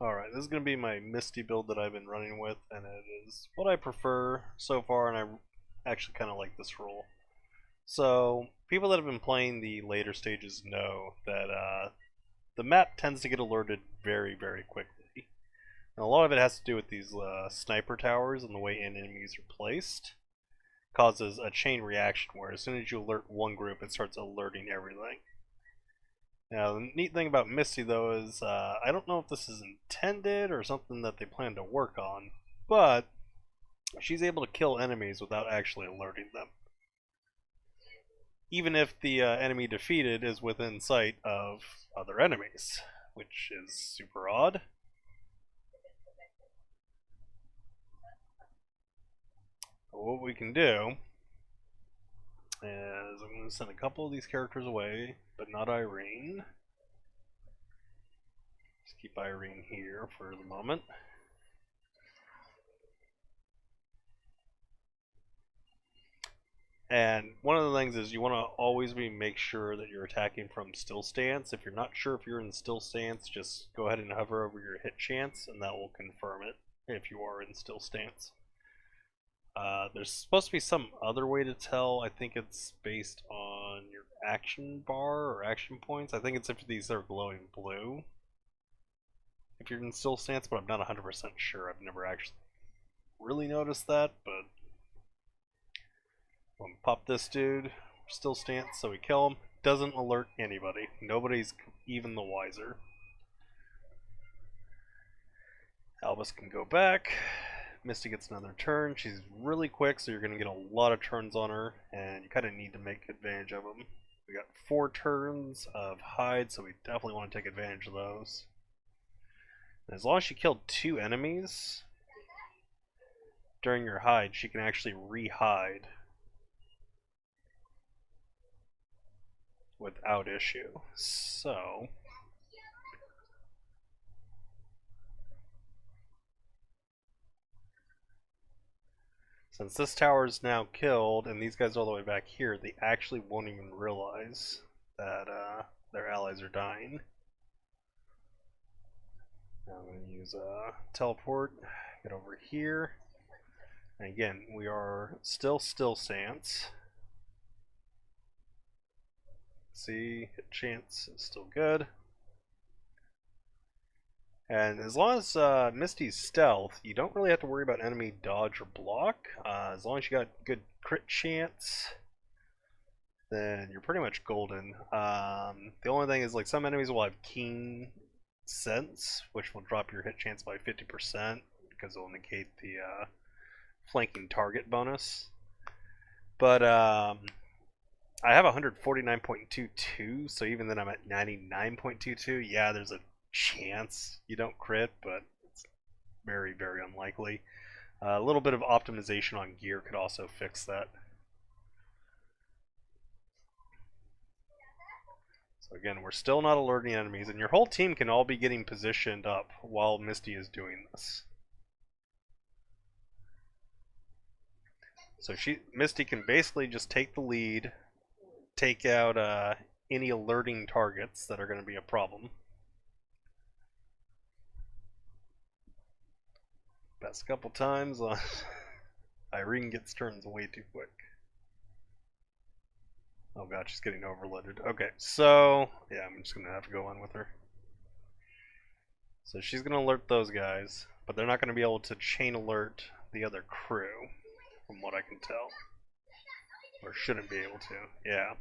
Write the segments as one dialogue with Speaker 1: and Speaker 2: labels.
Speaker 1: Alright, this is going to be my Misty build that I've been running with, and it is what I prefer so far, and I actually kind of like this role. So, people that have been playing the later stages know that the map tends to get alerted very, very quickly. And a lot of it has to do with these sniper towers and the way enemies are placed. Causes a chain reaction where as soon as you alert one group, it starts alerting everything. Now, the neat thing about Misty, though, is I don't know if this is intended or something that they plan to work on, but she's able to kill enemies without actually alerting them. Even if the enemy defeated is within sight of other enemies, which is super odd. But what we can do is I'm going to send a couple of these characters away, but not Irene. Just keep Irene here for the moment. And one of the things is you want to always make sure that you're attacking from still stance. If you're not sure if you're in still stance, just go ahead and hover over your hit chance, and that will confirm it if you are in still stance. There's supposed to be some other way to tell. I think it's based on your action bar or action points. I think it's if these are glowing blue. If you're in still stance, but I'm not 100% sure. I've never actually really noticed that, but I'm gonna pop this dude, still stance, so we kill him. Doesn't alert anybody. Nobody's even the wiser. Albus can go back. Misty gets another turn. She's really quick, so you're going to get a lot of turns on her, and you kind of need to make advantage of them. We got 4 turns of hide, so we definitely want to take advantage of those. And as long as she killed 2 enemies during your hide, she can actually re-hide without issue. So since this tower is now killed and these guys are all the way back here, they actually won't even realize that their allies are dying. Now I'm going to use a teleport, get over here. And again, we are still stance. See, hit chance is still good. And as long as Misty's stealth, you don't really have to worry about enemy dodge or block. As long as you got good crit chance, then you're pretty much golden. The only thing is, like, some enemies will have keen sense, which will drop your hit chance by 50% because it will negate the flanking target bonus. But I have 149.22, so even then I'm at 99.22. Yeah, there's a chance you don't crit, but it's very, very unlikely. A little bit of optimization on gear could also fix that. So again, we're still not alerting enemies, and your whole team can all be getting positioned up while Misty is doing this. So Misty can basically just take the lead, take out any alerting targets that are going to be a problem. Best couple times on Irene gets turns way too quick. Oh god, she's getting overloaded. Okay, so yeah, I'm just gonna have to go on with her. So she's gonna alert those guys, but they're not gonna be able to chain alert the other crew, from what I can tell. Or shouldn't be able to, yeah.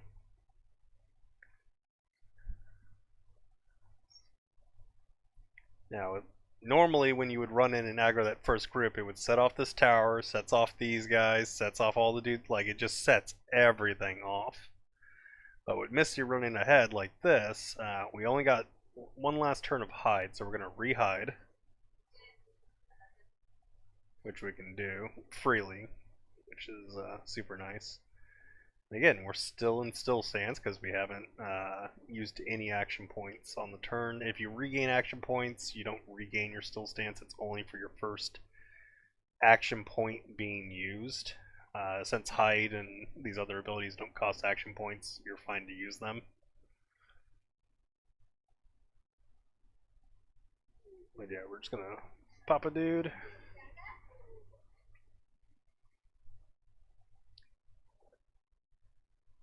Speaker 1: Now, normally when you would run in and aggro that first group, it would set off this tower, sets off these guys, sets off all the dudes, like it just sets everything off. But with Misty running ahead like this, we only got one last turn of hide, so we're going to re-hide, which we can do freely, which is super nice. And again, we're still in still stance because we haven't used any action points on the turn. If you regain action points, you don't regain your still stance. It's only for your first action point being used. Since hide and these other abilities don't cost action points, you're fine to use them. But yeah, we're just gonna pop a dude.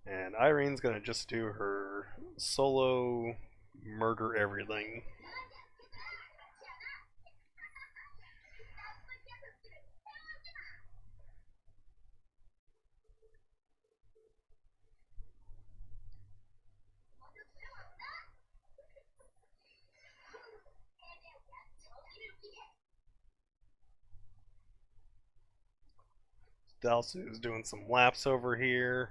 Speaker 1: And Irene's gonna just do her solo murder everything. Dalsu's doing some laps over here.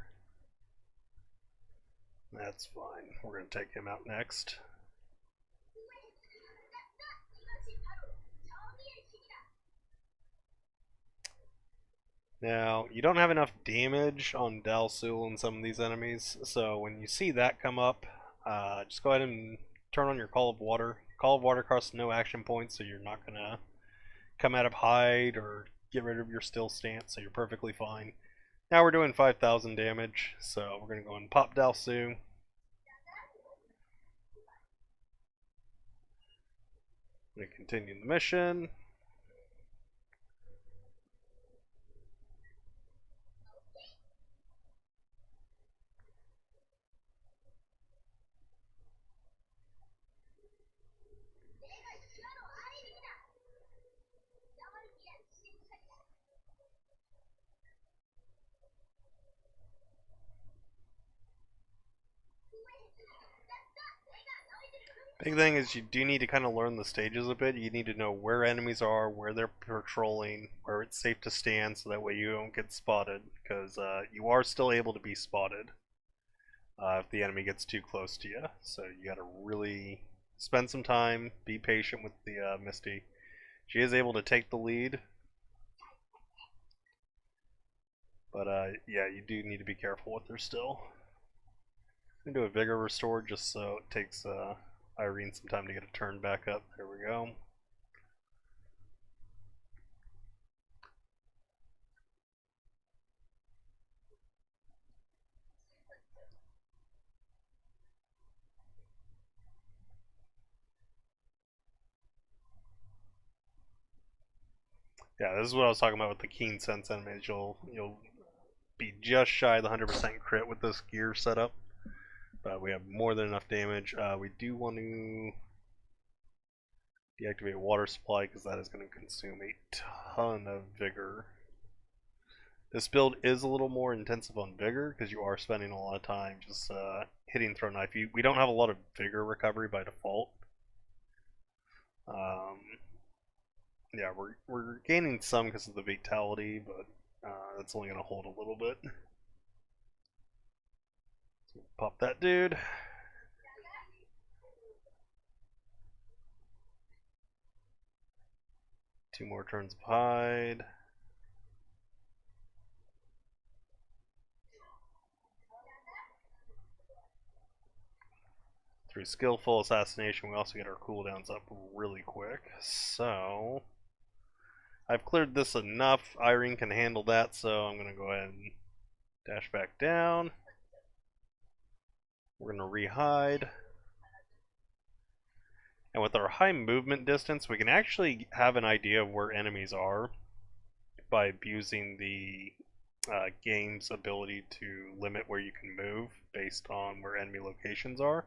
Speaker 1: That's fine. We're going to take him out next. Now, you don't have enough damage on Dalsul and some of these enemies, so when you see that come up, just go ahead and turn on your Call of Water. Call of Water costs no action points, so you're not going to come out of hide or get rid of your still stance, so you're perfectly fine. Now we're doing 5,000 damage, so we're going to go and pop Dalsu. I'm going to continue the mission. Big thing is you do need to kind of learn the stages a bit. You need to know where enemies are, where they're patrolling, where it's safe to stand, so that way you don't get spotted. Because you are still able to be spotted if the enemy gets too close to you. So you got to really spend some time, be patient with the Misty. She is able to take the lead. But yeah, you do need to be careful with her still. I'm going to do a Vigor Restore just so it takes Irene some time to get a turn back up. There we go. Yeah, this is what I was talking about with the keen sense enemies. You'll be just shy of the 100% crit with this gear setup, but we have more than enough damage. We do want to deactivate water supply because that is going to consume a ton of vigor. This build is a little more intensive on vigor because you are spending a lot of time just hitting throw knife. We don't have a lot of vigor recovery by default. Yeah, we're gaining some because of the vitality, but that's only going to hold a little bit. So pop that dude. Two more turns of hide. Through skillful assassination, we also get our cooldowns up really quick. So I've cleared this enough. Irene can handle that, so I'm going to go ahead and dash back down. We're going to re-hide. And with our high movement distance, we can actually have an idea of where enemies are by abusing the game's ability to limit where you can move based on where enemy locations are.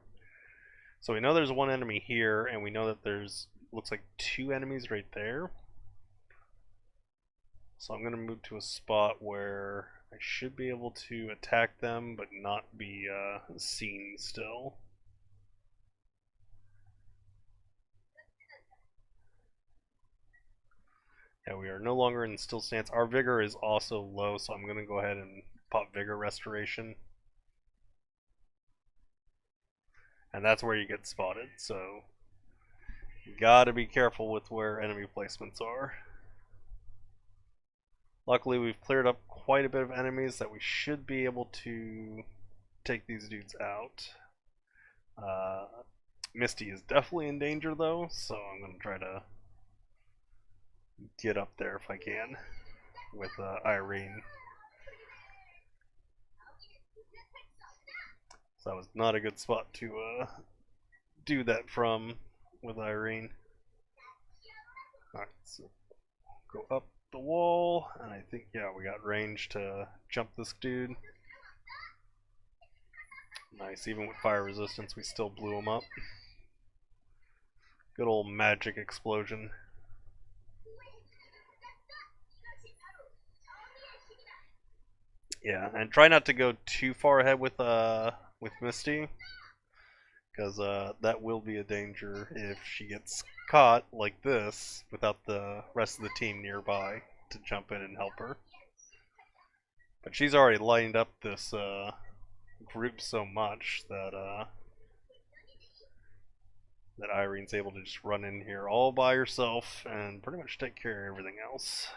Speaker 1: So we know there's one enemy here, and we know that there's, looks like 2 enemies right there. So I'm going to move to a spot where I should be able to attack them, but not be seen still. Yeah, we are no longer in still stance. Our vigor is also low, so I'm going to go ahead and pop vigor restoration. And that's where you get spotted, so you gotta be careful with where enemy placements are. Luckily, we've cleared up quite a bit of enemies that we should be able to take these dudes out. Misty is definitely in danger though, so I'm going to try to get up there if I can with Irene. So that was not a good spot to do that from with Irene. Alright, so go up the wall, and I think, yeah, we got range to jump this dude. Nice, even with fire resistance, we still blew him up. Good old magic explosion. Yeah, and try not to go too far ahead with Misty, because that will be a danger if she gets caught like this without the rest of the team nearby to jump in and help her. But she's already lined up this group so much that that Irene's able to just run in here all by herself and pretty much take care of everything else.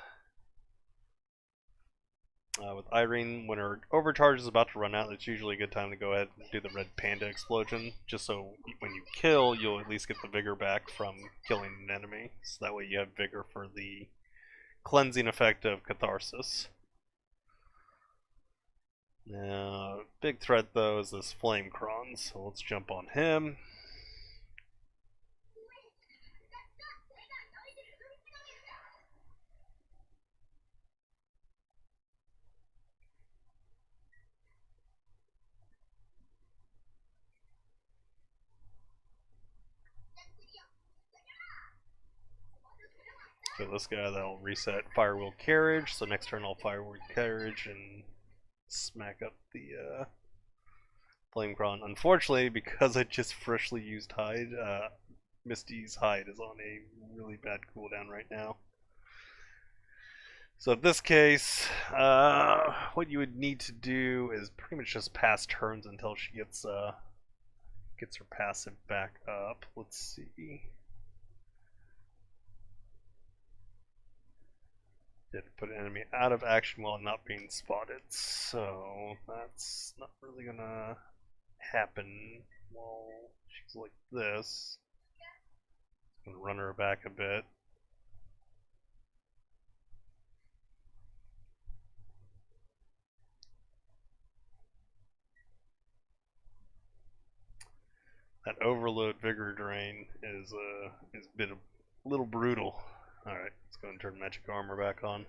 Speaker 1: With Irene, when her overcharge is about to run out, it's usually a good time to go ahead and do the red panda explosion, just so when you kill, you'll at least get the vigor back from killing an enemy. So that way you have vigor for the cleansing effect of catharsis. Now, big threat though is this flame cron, so let's jump on him. So this guy, that'll reset Firewheel Carriage, so next turn I'll Firewheel Carriage and smack up the Flamecron. Unfortunately, because I just freshly used Hide, Misty's Hide is on a really bad cooldown right now. So in this case, what you would need to do is pretty much just pass turns until she gets her passive back up. Let's see. Did put an enemy out of action while not being spotted, so that's not really gonna happen while she's like this. I'm gonna run her back a bit. That overload vigor drain is a little brutal. All right, let's go and turn magic armor back on.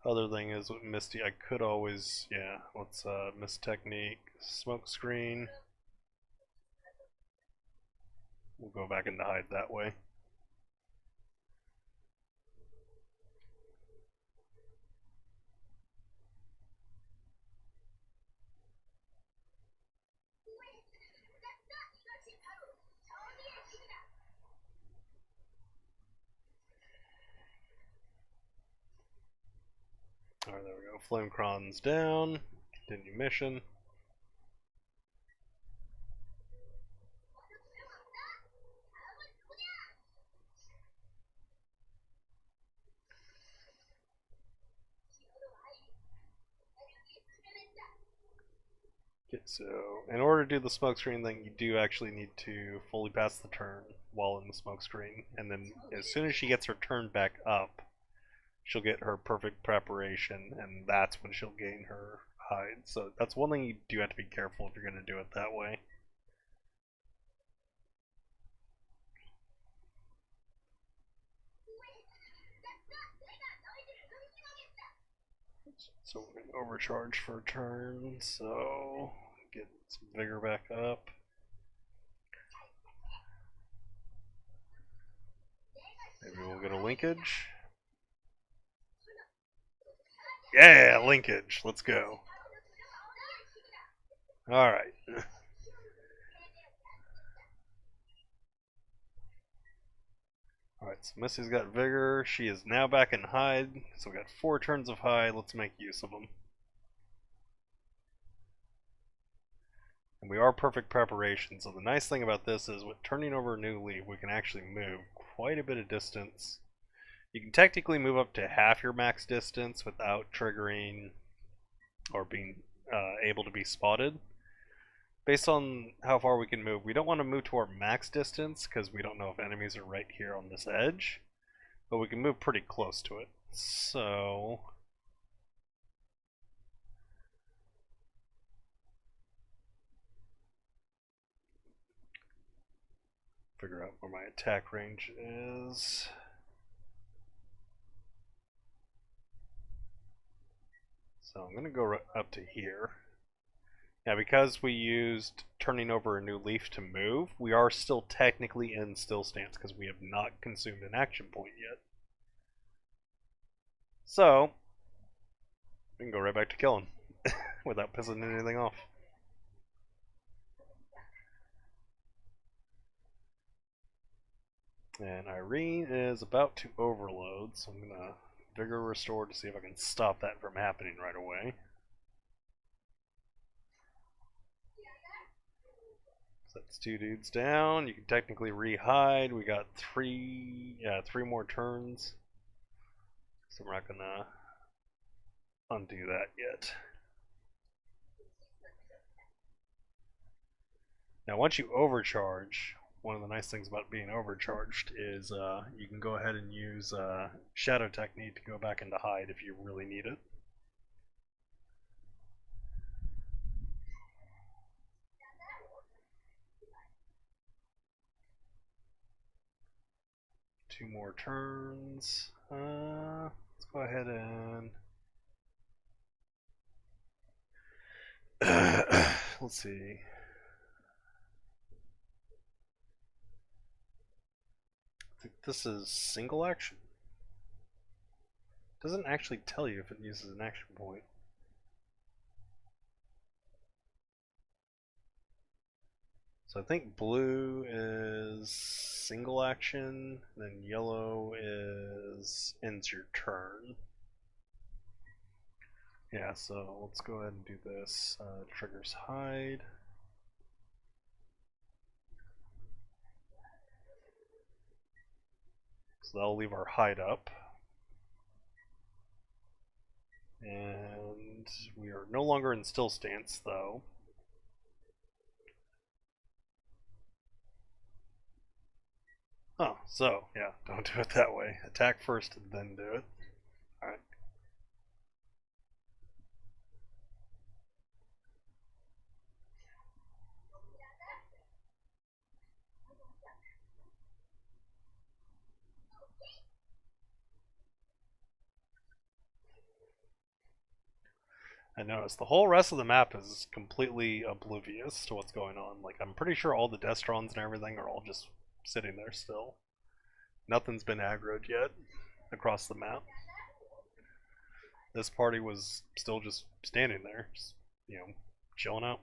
Speaker 1: Other thing is with Misty, I could always, yeah, let's Mist Technique, Smoke Screen. We'll go back into Hide that way. Alright, there we go. Flamecron's down. Continue mission. Okay, so in order to do the smokescreen thing, you do actually need to fully pass the turn while in the smokescreen, and then as soon as she gets her turn back up, she'll get her perfect preparation, and that's when she'll gain her hide. So that's one thing you do have to be careful if you're going to do it that way. So we're going to overcharge for a turn, so get some vigor back up. Maybe we'll get a linkage. Yeah, linkage. Let's go. Alright. Alright, so Misty's got vigor. She is now back in hide. So we got 4 turns of hide. Let's make use of them. And we are perfect preparation. So the nice thing about this is with turning over a new leaf, we can actually move quite a bit of distance. You can technically move up to half your max distance without triggering or being able to be spotted. based on how far we can move, we don't want to move to our max distance because we don't know if enemies are right here on this edge, but we can move pretty close to it. So figure out where my attack range is. So I'm going to go right up to here. Now, because we used turning over a new leaf to move, we are still technically in still stance because we have not consumed an action point yet. So, we can go right back to killing without pissing anything off. And Irene is about to overload, so I'm going to Vigor Restore to see if I can stop that from happening right away. So that's 2 dudes down. You can technically re-hide. We got three more turns. So we're not gonna undo that yet. Now once you overcharge, one of the nice things about being overcharged is you can go ahead and use Shadow Technique to go back into hide if you really need it. Two more turns. Let's go ahead and let's see. I think this is single action. Doesn't actually tell you if it uses an action point. So I think blue is single action, then yellow is ends your turn. Yeah, so let's go ahead and do this. Triggers hide. So that'll leave our hide up. And we are no longer in still stance though. Oh, so yeah, don't do it that way. Attack first and then do it. Alright. I noticed the whole rest of the map is completely oblivious to what's going on. Like, I'm pretty sure all the Destrons and everything are all just sitting there still. Nothing's been aggroed yet across the map. This party was still just standing there, just, you know, chilling out.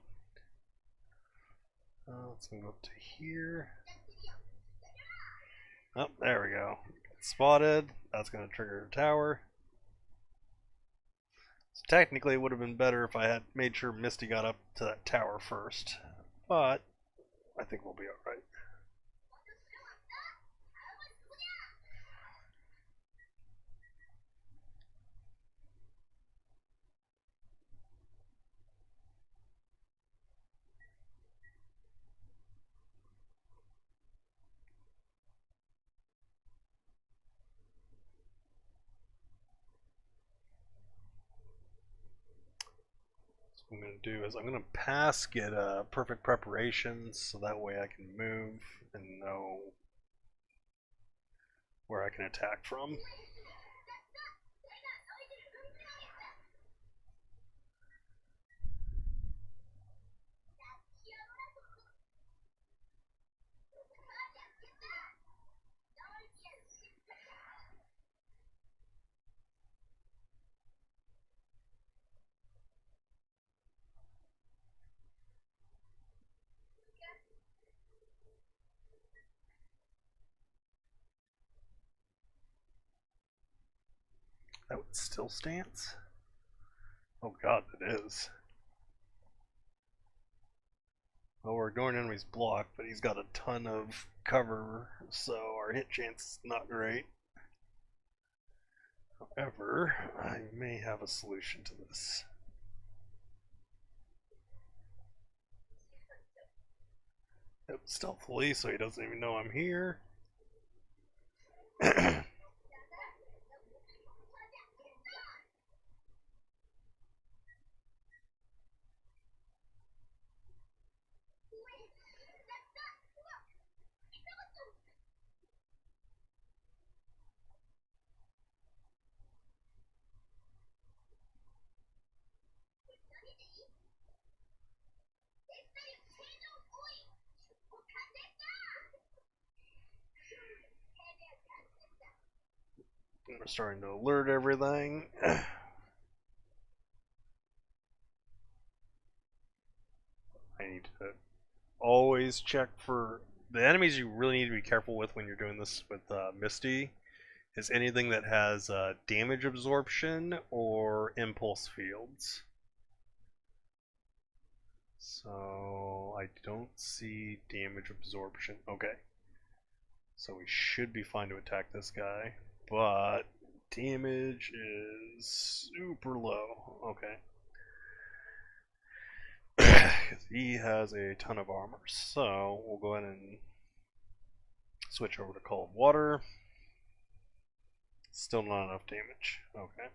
Speaker 1: Let's move up to here. Oh, there we go. Spotted. That's going to trigger a tower. So technically it would have been better if I had made sure Misty got up to that tower first. But I think we'll be alright. What I'm going to do is I'm going to pass get perfect preparations so that way I can move and know where I can attack from. That would still stance? Oh god, it is. Well, we're ignoring enemy's block, but he's got a ton of cover, so our hit chance is not great. However, I may have a solution to this. stealthily so he doesn't even know I'm here. We're starting to alert everything. I need to always check for the enemies you really need to be careful with when you're doing this with Misty is anything that has damage absorption or impulse fields. So I don't see damage absorption. Okay. So we should be fine to attack this guy, but damage is super low. Okay. Because he has a ton of armor. So we'll go ahead and switch over to Cold Water. Still not enough damage. Okay.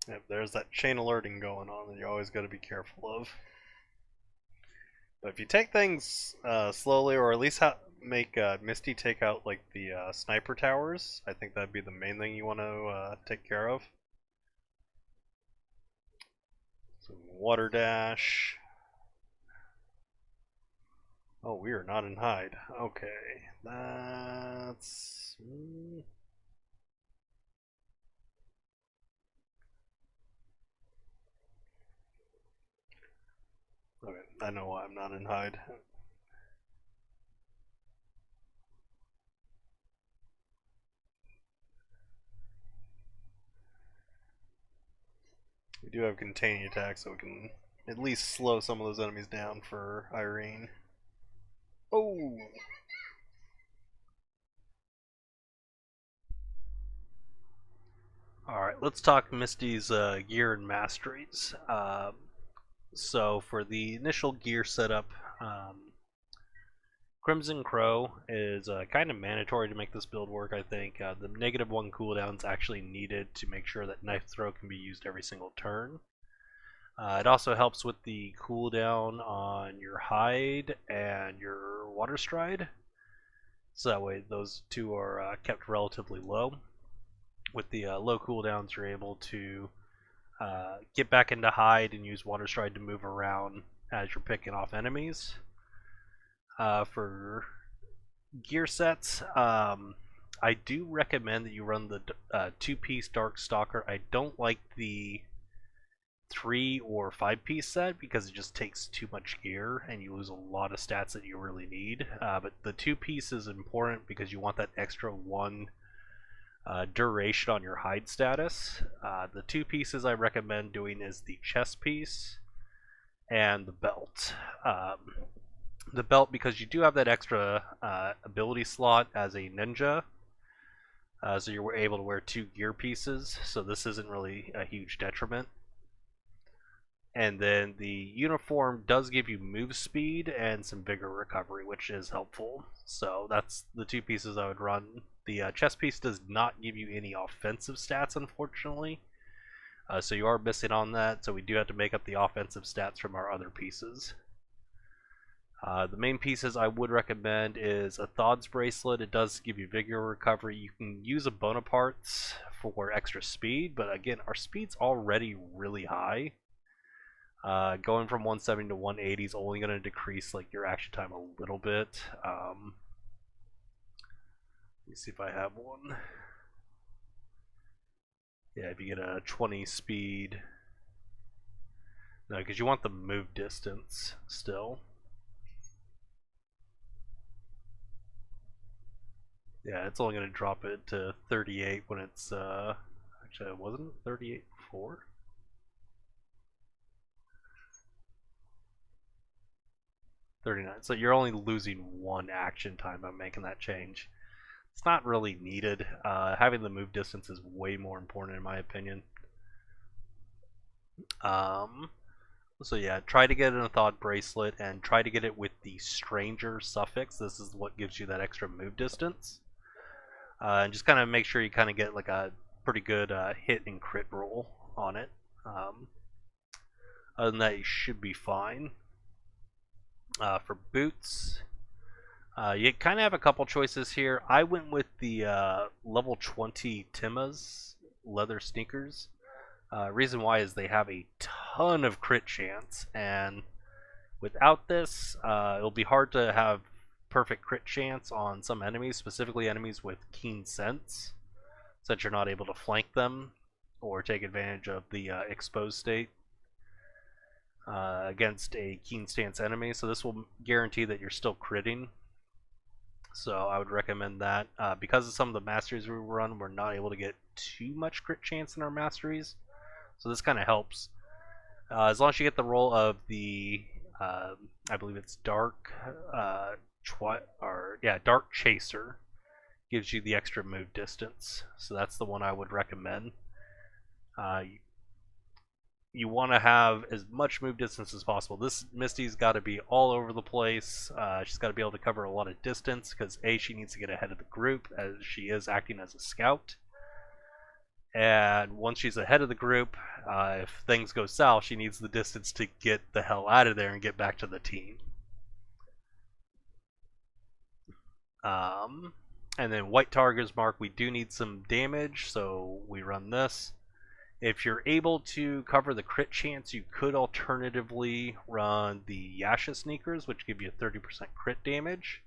Speaker 1: Yep, there's that chain alerting going on that you always got to be careful of. But if you take things slowly, or at least make Misty take out like the sniper towers, I think that'd be the main thing you want to take care of. So water dash. Oh, we are not in hide. Okay, that's. Okay, I know why I'm not in hide. We do have containing attack, so we can at least slow some of those enemies down for Irene. Oh! Alright, let's talk Misty's gear and masteries. So for the initial gear setup, Crimson Crow is kind of mandatory to make this build work, I think. The -1 cooldown is actually needed to make sure that Knife Throw can be used every single turn. It also helps with the cooldown on your Hide and your Water Stride. So that way those two are kept relatively low. With the low cooldowns, you're able to get back into Hide and use Water Stride to move around as you're picking off enemies. For gear sets, I do recommend that you run the 2-piece Dark Stalker. I don't like the 3 or 5-piece set because it just takes too much gear and you lose a lot of stats that you really need. But the 2-piece is important because you want that extra 1 duration on your hide status. The 2 pieces I recommend doing is the chest piece and the belt. The belt, because you do have that extra ability slot as a ninja, so you're able to wear 2 gear pieces, so this isn't really a huge detriment. And then the uniform does give you move speed and some vigor recovery, which is helpful. So that's the 2 pieces I would run. The chest piece does not give you any offensive stats, unfortunately. So you are missing on that, so we do have to make up the offensive stats from our other pieces. The main pieces I would recommend is a Thods bracelet. It does give you vigor recovery. You can use a Bonaparte's for extra speed, but again, our speed's already really high. Going from 170 to 180 is only going to decrease like your action time a little bit. Let me see if I have one. Yeah, if you get a 20 speed. No, because you want the move distance still. Yeah, it's only going to drop it to 38 when it's, actually it wasn't 38 before? 39. So you're only losing one action time by making that change. It's not really needed. Having the move distance is way more important in my opinion. So yeah, try to get an Thought Bracelet and try to get it with the Stranger suffix. This is what gives you that extra move distance. And just kind of make sure you kind of get like a pretty good hit and crit roll on it. Other than that, you should be fine. For boots, you kind of have a couple choices here. I went with the level 20 Tima's leather sneakers. Reason why is they have a ton of crit chance, and without this, it'll be hard to have perfect crit chance on some enemies, specifically enemies with keen sense, since you're not able to flank them or take advantage of the exposed state against a keen stance enemy. So this will guarantee that you're still critting. So I would recommend that. Because of some of the masteries we run, we're not able to get too much crit chance in our masteries. So this kind of helps. As long as you get the roll of the, I believe it's Dark, Dark Chaser, gives you the extra move distance. So that's the one I would recommend. You want to have as much move distance as possible. This Misty's got to be all over the place. She's got to be able to cover a lot of distance because A, she needs to get ahead of the group as she is acting as a scout. And once she's ahead of the group, if things go south, she needs the distance to get the hell out of there and get back to the team. And then White Target's Mark, we do need some damage, so we run this. If you're able to cover the crit chance, you could alternatively run the Yasha Sneakers, which give you 30% crit damage.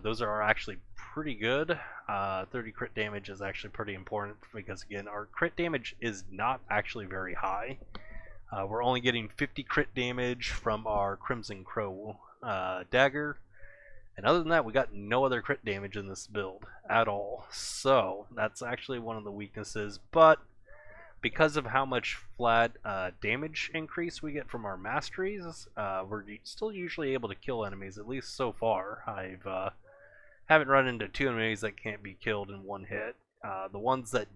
Speaker 1: Those are actually pretty good. 30 crit damage is actually pretty important because, again, our crit damage is not actually very high. We're only getting 50 crit damage from our Crimson Crow dagger. And other than that, we got no other crit damage in this build at all. So that's actually one of the weaknesses. But because of how much flat damage increase we get from our masteries, we're still usually able to kill enemies, at least so far. Haven't run into 2 enemies that can't be killed in one hit. The ones that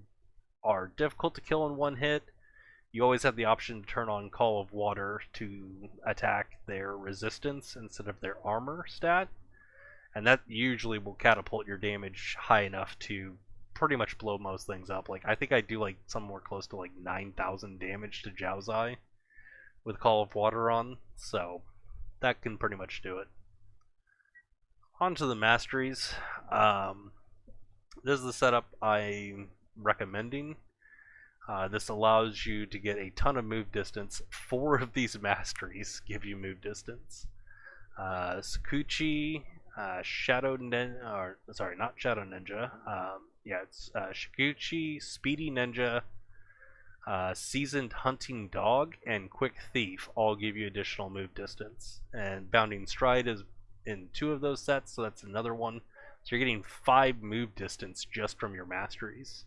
Speaker 1: are difficult to kill in one hit, you always have the option to turn on Call of Water to attack their resistance instead of their armor stat. And that usually will catapult your damage high enough to pretty much blow most things up. Like, I think I do like somewhere close to like 9,000 damage to Jiaozai with Call of Water on, so that can pretty much do it. On to the masteries. This is the setup I'm recommending. This allows you to get a ton of move distance. 4 of these masteries give you move distance. Sakuchi, Shadow Ninja, or sorry, not Shadow Ninja. It's Shikuchi, Speedy Ninja, Seasoned Hunting Dog, and Quick Thief all give you additional move distance. And Bounding Stride is in 2 of those sets, so that's another one. So you're getting 5 move distance just from your masteries.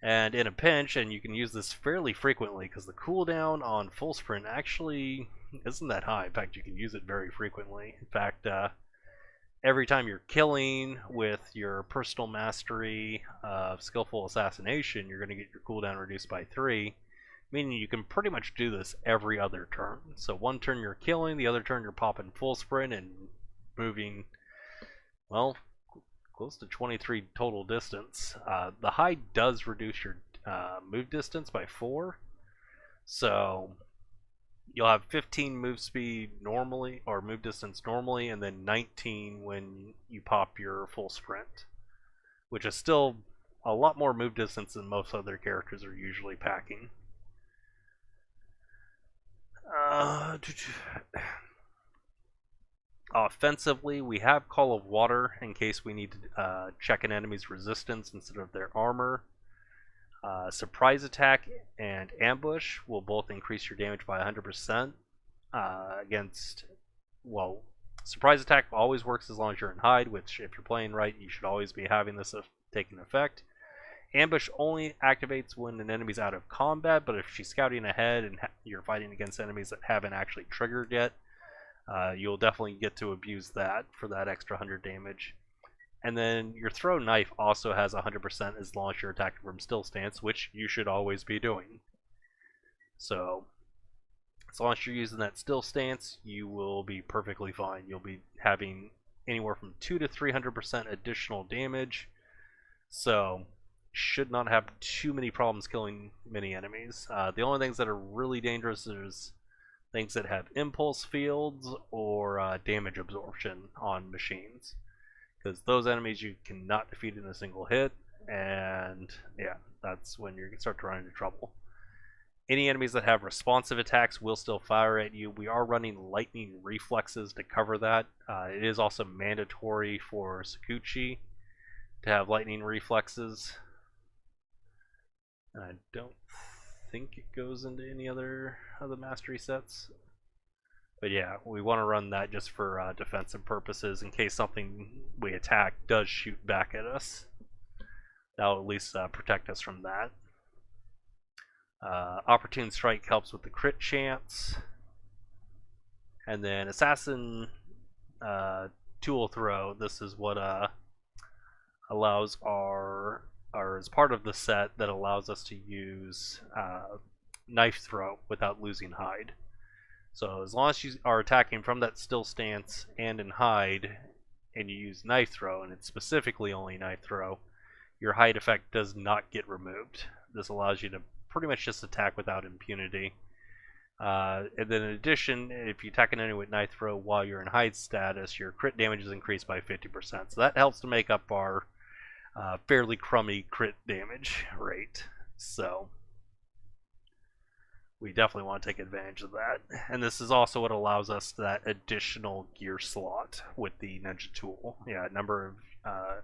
Speaker 1: And in a pinch, and you can use this fairly frequently because the cooldown on full sprint actually isn't that high. In fact, you can use it very frequently. In fact, every time you're killing with your personal mastery of Skillful Assassination, you're going to get your cooldown reduced by 3, meaning you can pretty much do this every other turn. So one turn you're killing, the other turn you're popping full sprint and moving, well, close to 23 total distance. The high does reduce your move distance by 4, so you'll have 15 move speed normally, or move distance normally, and then 19 when you pop your full sprint, which is still a lot more move distance than most other characters are usually packing. Offensively, we have Call of Water in case we need to check an enemy's resistance instead of their armor. Surprise Attack and Ambush will both increase your damage by 100% against, well, Surprise Attack always works as long as you're in hide, which if you're playing right, you should always be having this taking effect. Ambush only activates when an enemy's out of combat, but if she's scouting ahead and you're fighting against enemies that haven't actually triggered yet, you'll definitely get to abuse that for that extra 100 damage. And then your throw knife also has 100% as long as you're attacking from still stance, which you should always be doing. So, as long as you're using that still stance, you will be perfectly fine. You'll be having anywhere from 2 to 300% additional damage. So, should not have too many problems killing many enemies. The only things that are really dangerous is things that have impulse fields or damage absorption on machines. Because those enemies you cannot defeat in a single hit, and yeah, that's when you start to run into trouble. Any enemies that have responsive attacks will still fire at you. We are running lightning reflexes to cover that. It is also mandatory for Sakuchi to have lightning reflexes. I don't think it goes into any other mastery sets. But yeah, we want to run that just for defensive purposes in case something we attack does shoot back at us. That'll at least protect us from that. Opportune Strike helps with the crit chance. And then Assassin Tool Throw, this is what allows or is part of the set that allows us to use Knife Throw without losing hide. So as long as you are attacking from that still stance and in hide, and you use Knife Throw, and it's specifically only Knife Throw, your hide effect does not get removed. This allows you to pretty much just attack without impunity. And then in addition, if you attack an enemy with Knife Throw while you're in hide status, your crit damage is increased by 50%. So that helps to make up our fairly crummy crit damage rate. So we definitely want to take advantage of that. And this is also what allows us that additional gear slot with the Ninja tool. Yeah, number of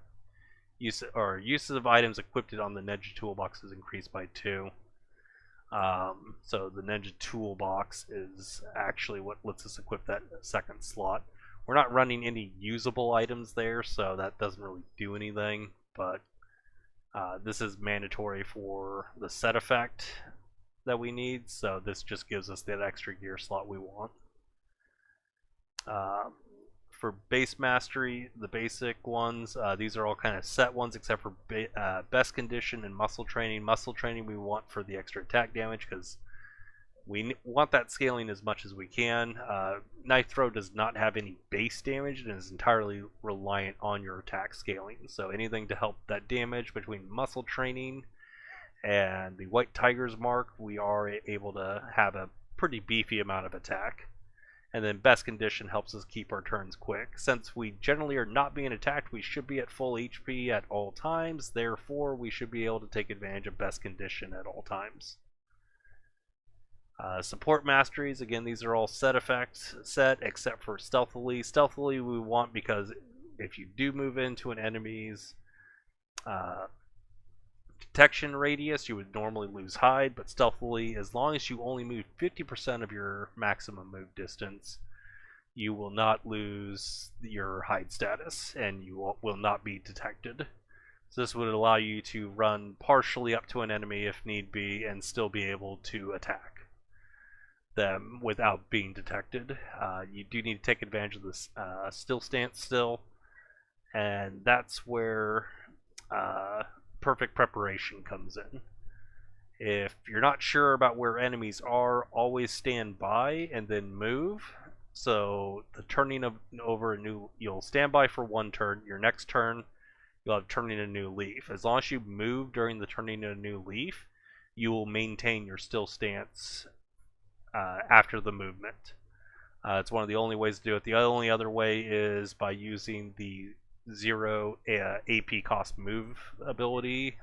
Speaker 1: uses of items equipped on the Ninja toolbox is increased by 2. So the Ninja toolbox is actually what lets us equip that second slot. We're not running any usable items there, so that doesn't really do anything, but this is mandatory for the set effect that we need, so this just gives us that extra gear slot we want. For base mastery, the basic ones, these are all kind of set ones except for best condition and muscle training. Muscle training we want for the extra attack damage because we want that scaling as much as we can. Knife Throw does not have any base damage and is entirely reliant on your attack scaling. So anything to help that damage between muscle training and the White Tiger's Mark, we are able to have a pretty beefy amount of attack. And then best condition helps us keep our turns quick. Since we generally are not being attacked, we should be at full HP at all times. Therefore, we should be able to take advantage of best condition at all times. Support masteries, again, these are all set effects except for stealthily. Stealthily we want because if you do move into an enemy's detection radius, you would normally lose hide, but stealthily, as long as you only move 50% of your maximum move distance, you will not lose your hide status, and you will not be detected. So this would allow you to run partially up to an enemy if need be, and still be able to attack them without being detected. You do need to take advantage of this still stance still, and that's where perfect preparation comes in. If you're not sure about where enemies are, always stand by and then move. So the turning over a new, you'll stand by for one turn. Your next turn, you'll have turning a new leaf. As long as you move during the turning a new leaf, you will maintain your still stance after the movement. It's one of the only ways to do it. The only other way is by using the 0 AP cost move ability,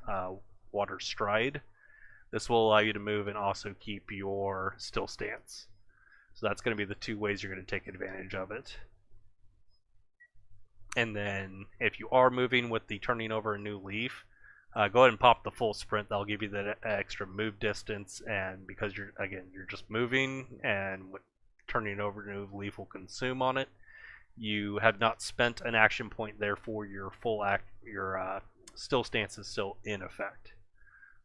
Speaker 1: Water Stride. This will allow you to move and also keep your still stance. So that's going to be the two ways you're going to take advantage of it. And then if you are moving with the turning over a new leaf, go ahead and pop the full sprint. That'll give you that extra move distance, and because you're just moving, and what turning over a new leaf will consume on it, you have not spent an action point. Therefore, your still stance is still in effect.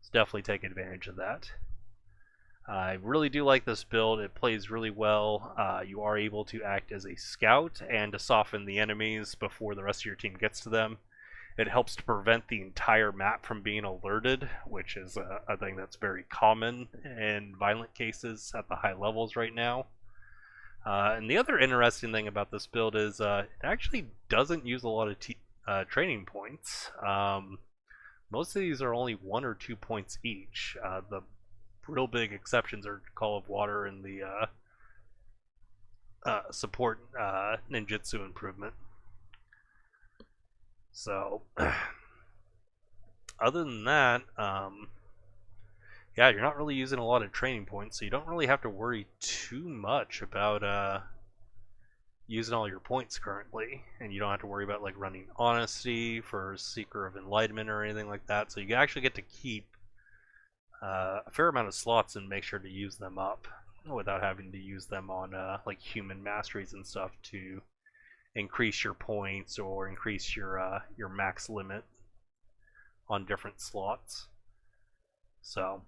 Speaker 1: So definitely take advantage of that. I really do like this build. It plays really well. You are able to act as a scout and to soften the enemies before the rest of your team gets to them. It helps to prevent the entire map from being alerted, which is a thing that's very common in violent cases at the high levels right now. And the other interesting thing about this build is it actually doesn't use a lot of training points. Most of these are only 1 or 2 points each. The real big exceptions are Call of Water and the support ninjutsu improvement. So, other than that, yeah, you're not really using a lot of training points, so you don't really have to worry too much about using all your points currently, and you don't have to worry about like running Honesty for Seeker of Enlightenment or anything like that. So you actually get to keep a fair amount of slots and make sure to use them up without having to use them on like human masteries and stuff to increase your points or increase your max limit on different slots. So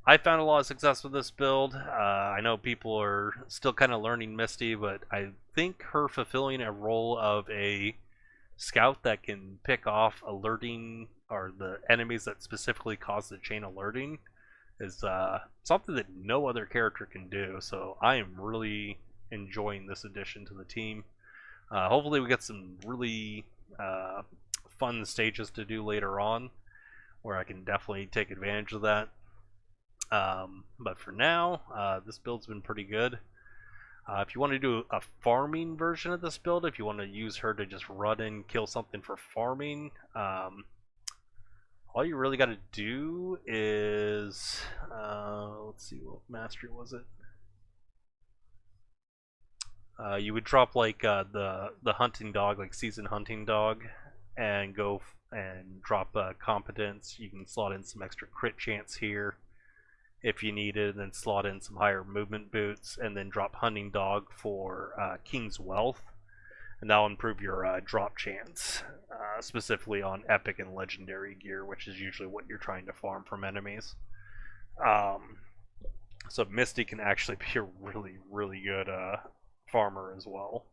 Speaker 1: I found a lot of success with this build. I know people are still kind of learning Misty, but I think her fulfilling a role of a scout that can pick off alerting or the enemies that specifically cause the chain alerting is something that no other character can do. So I am really enjoying this addition to the team. Hopefully we get some really fun stages to do later on where I can definitely take advantage of that. But for now, this build's been pretty good. If you want to do a farming version of this build, if you want to use her to just run and kill something for farming, all you really got to do is, let's see, what mastery was it? You would drop like the hunting dog, like seasoned hunting dog, and go and drop competence. You can slot in some extra crit chance here if you need it, and then slot in some higher movement boots, and then drop hunting dog for King's Wealth, and that'll improve your drop chance, specifically on epic and legendary gear, which is usually what you're trying to farm from enemies. So Misty can actually be a really, really good farmer as well.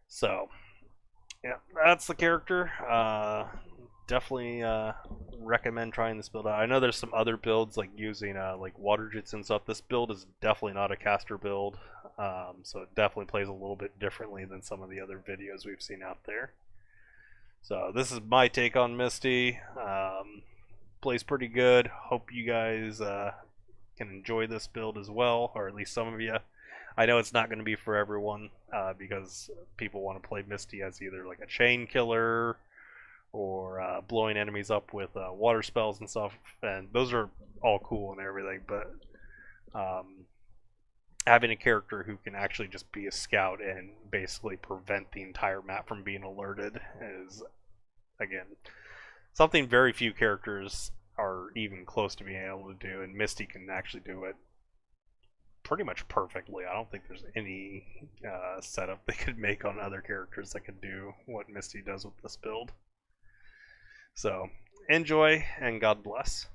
Speaker 1: So yeah, that's the character. Definitely recommend trying this build out. I know there's some other builds like using like water jits and stuff. This build is definitely not a caster build, so it definitely plays a little bit differently than some of the other videos we've seen out there. So this is my take on Misty. Plays pretty good. Hope you guys can enjoy this build as well, or at least some of you. I know it's not going to be for everyone because people want to play Misty as either like a chain killer or blowing enemies up with water spells and stuff, and those are all cool and everything, but having a character who can actually just be a scout and basically prevent the entire map from being alerted is, again, something very few characters are even close to being able to do, and Misty can actually do it pretty much perfectly. I don't think there's any setup they could make on other characters that could do what Misty does with this build. So, enjoy, and God bless.